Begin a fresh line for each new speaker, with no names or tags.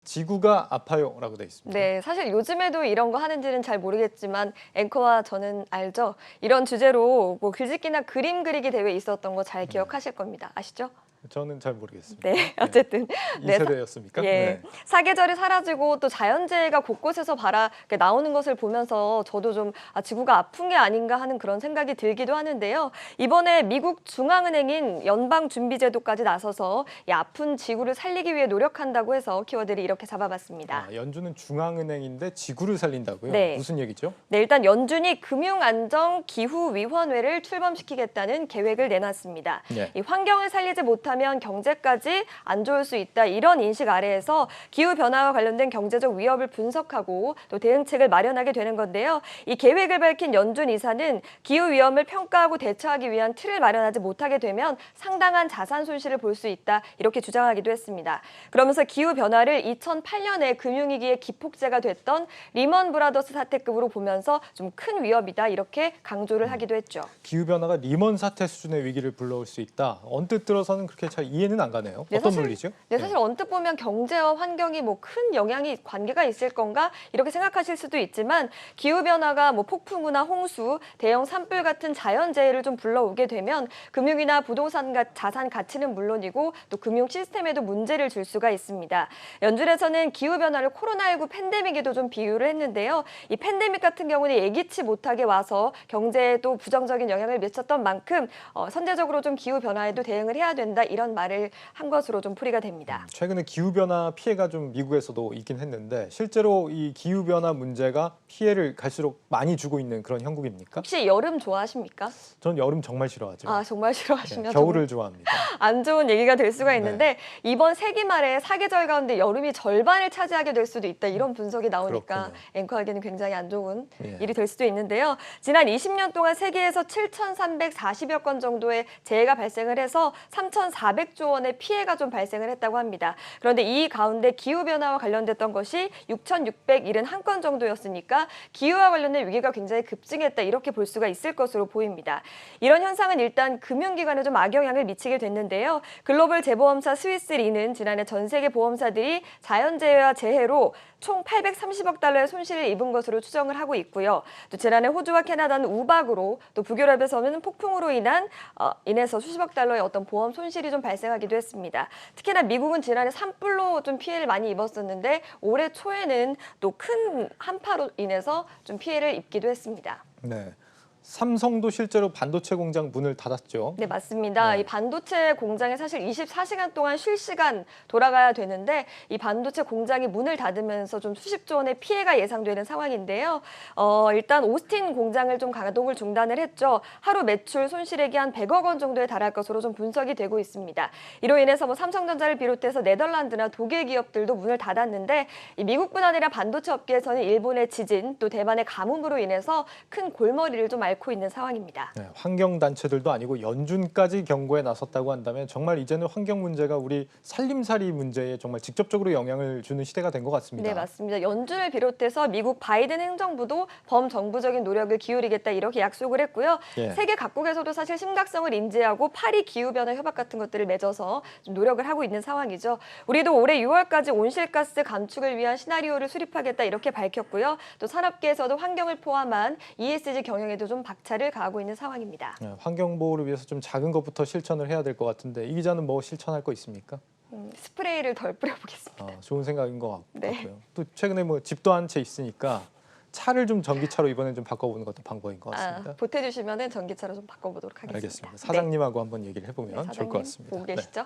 지구가 아파요라고 돼 있습니다.
네, 사실 요즘에도 이런 거 하는지는 잘 모르겠지만 앵커와 저는 알죠. 이런 주제로 뭐 글짓기나 그림 그리기 대회 있었던 거 잘 기억하실 겁니다. 아시죠?
저는 잘 모르겠습니다.
네, 어쨌든
이
네,
세대였습니까?
예,
네.
사계절이 사라지고 또 자연재해가 곳곳에서 나오는 것을 보면서 저도 좀 지구가 아픈 게 아닌가 하는 그런 생각이 들기도 하는데요. 이번에 미국 중앙은행인 연방준비제도까지 나서서 이 아픈 지구를 살리기 위해 노력한다고 해서 키워드를 이렇게 잡아봤습니다.
연준은 중앙은행인데 지구를 살린다고요?
네.
무슨 얘기죠?
네, 일단 연준이 금융안정기후위원회를 출범시키겠다는 계획을 내놨습니다.
네.
이 환경을 살리지 못하면 경제까지 안 좋을 수 있다, 이런 인식 아래에서 기후변화와 관련된 경제적 위협을 분석하고 또 대응책을 마련하게 되는 건데요. 이 계획을 밝힌 연준 이사는 기후위험을 평가하고 대처하기 위한 틀을 마련하지 못하게 되면 상당한 자산 손실을 볼 수 있다, 이렇게 주장하기도 했습니다. 그러면서 기후변화를 2008년에 금융위기의 기폭제가 됐던 리먼 브라더스 사태급으로 보면서 좀 큰 위협이다, 이렇게 강조를 하기도 했죠.
기후변화가 리먼 사태 수준의 위기를 불러올 수 있다. 언뜻 들어서는 그렇게 잘 이해는 안 가네요.
네,
어떤
사실,
논리죠?
네, 사실 언뜻 보면 경제와 환경이 뭐 큰 관계가 있을 건가, 이렇게 생각하실 수도 있지만 기후변화가 뭐 폭풍우나 홍수, 대형 산불 같은 자연재해를 좀 불러오게 되면 금융이나 부동산 자산 가치는 물론이고 또 금융 시스템에도 문제를 줄 수가 있습니다. 연준에서는 기후변화를 코로나19 팬데믹에도 좀 비유를 했는데요. 이 팬데믹 같은 경우는 예기치 못하게 와서 경제에도 부정적인 영향을 미쳤던 만큼 선제적으로 좀 기후변화에도 대응을 해야 된다, 이런 말을 한 것으로 좀 풀이가 됩니다.
최근에 기후변화 피해가 좀 미국에서도 있긴 했는데 실제로 이 기후변화 문제가 피해를 갈수록 많이 주고 있는 그런 형국입니까?
혹시 여름 좋아하십니까?
전 여름 정말 싫어하죠.
정말 싫어하시면
겨울을 좋아합니다.
안 좋은 얘기가 될 수가 있는데 이번 세기 말에 사계절 가운데 여름이 절반을 차지하게 될 수도 있다, 이런 분석이 나오니까
그렇군요.
앵커에게는 굉장히 안 좋은
예.
일이 될 수도 있는데요. 지난 20년 동안 세계에서 7,340여 건 정도의 재해가 발생을 해서 3,400조 원의 피해가 좀 발생을 했다고 합니다. 그런데 이 가운데 기후변화와 관련됐던 것이 6,671건 정도였으니까 기후와 관련된 위기가 굉장히 급증했다, 이렇게 볼 수가 있을 것으로 보입니다. 이런 현상은 일단 금융기관에 좀 악영향을 미치게 됐는데요. 글로벌 재보험사 스위스리는 지난해 전 세계 보험사들이 자연재해와 재해로 총 830억 달러의 손실을 입은 것으로 추정을 하고 있고요. 또 지난해 호주와 캐나다는 우박으로, 또 북유럽에서는 폭풍으로 인해서 수십억 달러의 어떤 보험 손실이 좀 발생하기도 했습니다. 특히나 미국은 지난해 산불로 좀 피해를 많이 입었었는데 올해 초에는 또 큰 한파로 인해서 좀 피해를 입기도 했습니다.
네. 삼성도 실제로 반도체 공장 문을 닫았죠.
네, 맞습니다.
네.
이 반도체 공장에 사실 24시간 동안 실시간 돌아가야 되는데 이 반도체 공장이 문을 닫으면서 좀 수십조 원의 피해가 예상되는 상황인데요. 일단 오스틴 공장을 좀 가동을 중단을 했죠. 하루 매출 손실액이 한 100억 원 정도에 달할 것으로 좀 분석이 되고 있습니다. 이로 인해서 뭐 삼성전자를 비롯해서 네덜란드나 독일 기업들도 문을 닫았는데 이 미국뿐 아니라 반도체 업계에서는 일본의 지진, 또 대만의 가뭄으로 인해서 큰 골머리를 좀 앓고 있는 상황입니다.
네, 환경단체들도 아니고 연준까지 경고에 나섰다고 한다면 정말 이제는 환경 문제가 우리 살림살이 문제에 정말 직접적으로 영향을 주는 시대가 된 것 같습니다.
네, 맞습니다. 연준을 비롯해서 미국 바이든 행정부도 범정부적인 노력을 기울이겠다, 이렇게 약속을 했고요.
예.
세계 각국에서도 사실 심각성을 인지하고 파리 기후변화 협약 같은 것들을 맺어서 좀 노력을 하고 있는 상황이죠. 우리도 올해 6월까지 온실가스 감축을 위한 시나리오를 수립하겠다, 이렇게 밝혔고요. 또 산업계에서도 환경을 포함한 ESG 경영에도 좀 박차를 가하고 있는 상황입니다.
네, 환경 보호를 위해서 좀 작은 것부터 실천을 해야 될 것 같은데 이 기자는 뭐 실천할 거 있습니까?
스프레이를 덜 뿌려보겠습니다.
좋은 생각인 것
네.
같고요. 또 최근에 뭐 집도 한 채 있으니까 차를 좀 전기차로 이번엔 좀 바꿔보는 것도 방법인 것 같습니다.
보태주시면 전기차로 좀 바꿔보도록 하겠습니다.
알겠습니다. 사장님하고 한번 얘기를 해보면
네,
좋을 것 같습니다.
보고 계시죠?